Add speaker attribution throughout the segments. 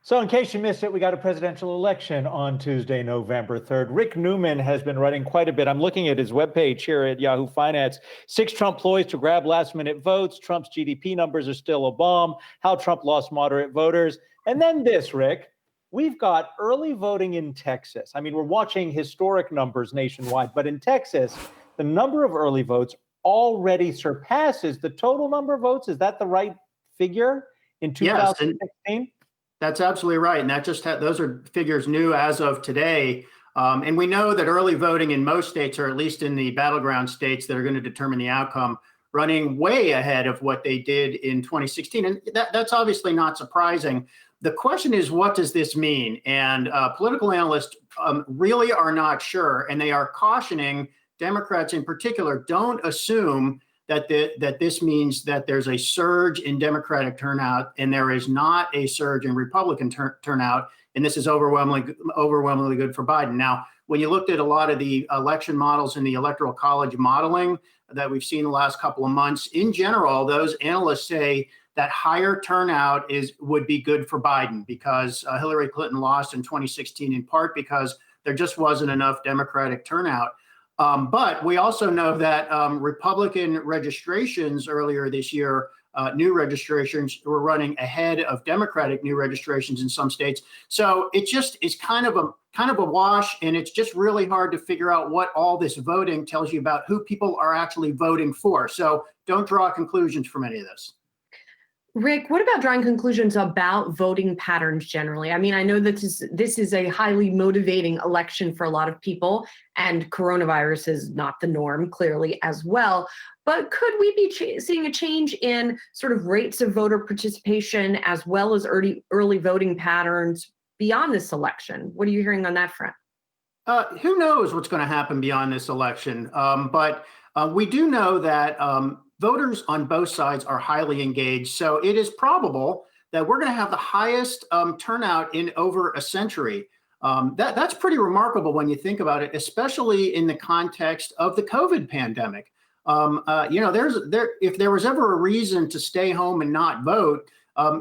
Speaker 1: So in case you missed it, we got a presidential election on Tuesday, November 3rd. Rick Newman has been writing quite a bit. I'm looking at his webpage here at Yahoo Finance. 6 Trump ploys to grab last-minute votes. Trump's GDP numbers are still a bomb. How Trump lost moderate voters. And then this, Rick. We've got early voting in Texas. I mean, we're watching historic numbers nationwide, but in Texas, the number of early votes already surpasses the total number of votes. Is that the right figure in 2016?
Speaker 2: Yes, that's absolutely right. And that just those are figures new as of today. And we know that early voting in most states, or at least in the battleground states that are going to determine the outcome, running way ahead of what they did in 2016. And that's obviously not surprising. The question is, what does this mean? And political analysts really are not sure. And they are cautioning Democrats in particular, don't assume that this means that there's a surge in Democratic turnout and there is not a surge in Republican turnout. And this is overwhelmingly good for Biden. Now, when you looked at a lot of the election models in the Electoral College modeling that we've seen the last couple of months, in general, those analysts say that higher turnout would be good for Biden because Hillary Clinton lost in 2016 in part because there just wasn't enough Democratic turnout. But we also know that Republican registrations earlier this year, new registrations were running ahead of Democratic new registrations in some states. So it just is kind of a wash, and it's just really hard to figure out what all this voting tells you about who people are actually voting for. So don't draw conclusions from any of this.
Speaker 3: Rick, what about drawing conclusions about voting patterns generally? I mean, I know that this is a highly motivating election for a lot of people, and coronavirus is not the norm, clearly, as well. But could we be seeing a change in sort of rates of voter participation as well as early voting patterns beyond this election? What are you hearing on that front?
Speaker 2: Who knows what's going to happen beyond this election? But we do know that voters on both sides are highly engaged. So it is probable that we're going to have the highest turnout in over a century. That's pretty remarkable when you think about it, especially in the context of the COVID pandemic. If there was ever a reason to stay home and not vote,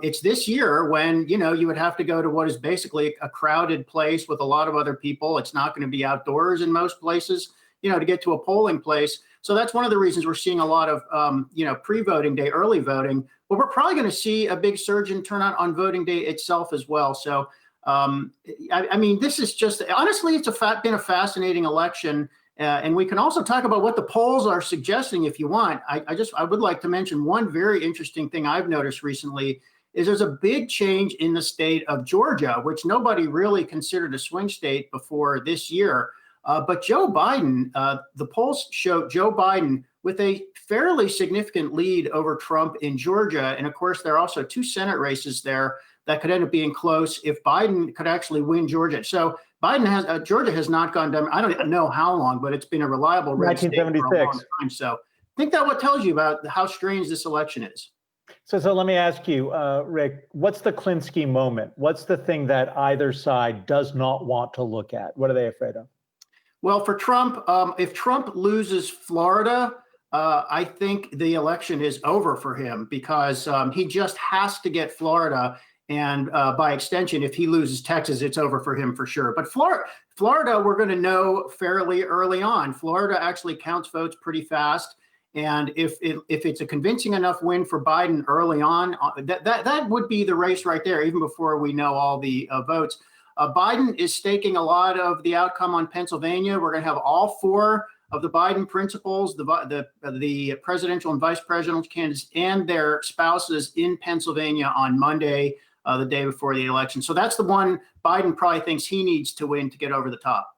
Speaker 2: it's this year when, you would have to go to what is basically a crowded place with a lot of other people. It's not going to be outdoors in most places, to get to a polling place. So that's one of the reasons we're seeing a lot of, pre-voting day, early voting. But we're probably going to see a big surge in turnout on voting day itself as well. So, this is just, honestly, it's been a fascinating election. And we can also talk about what the polls are suggesting if you want. I would like to mention one very interesting thing I've noticed recently is there's a big change in the state of Georgia, which nobody really considered a swing state before this year. But Joe Biden, the polls show Joe Biden with a fairly significant lead over Trump in Georgia. And of course, there are also 2 Senate races there that could end up being close if Biden could actually win Georgia. So Georgia has not gone down. I don't know how long, but it's been a reliable red state for a long time. So I think that what tells you about how strange this election is.
Speaker 1: So let me ask you, Rick, what's the Klinsky moment? What's the thing that either side does not want to look at? What are they afraid of?
Speaker 2: Well, for Trump, if Trump loses Florida, I think the election is over for him because he just has to get Florida. And by extension, if he loses Texas, it's over for him for sure. But Florida, we're going to know fairly early on. Florida actually counts votes pretty fast. And if it's a convincing enough win for Biden early on, that would be the race right there, even before we know all the votes. Biden is staking a lot of the outcome on Pennsylvania. We're going to have all 4 of the Biden principals, the presidential and vice presidential candidates and their spouses in Pennsylvania on Monday, the day before the election. So that's the one Biden probably thinks he needs to win to get over the top.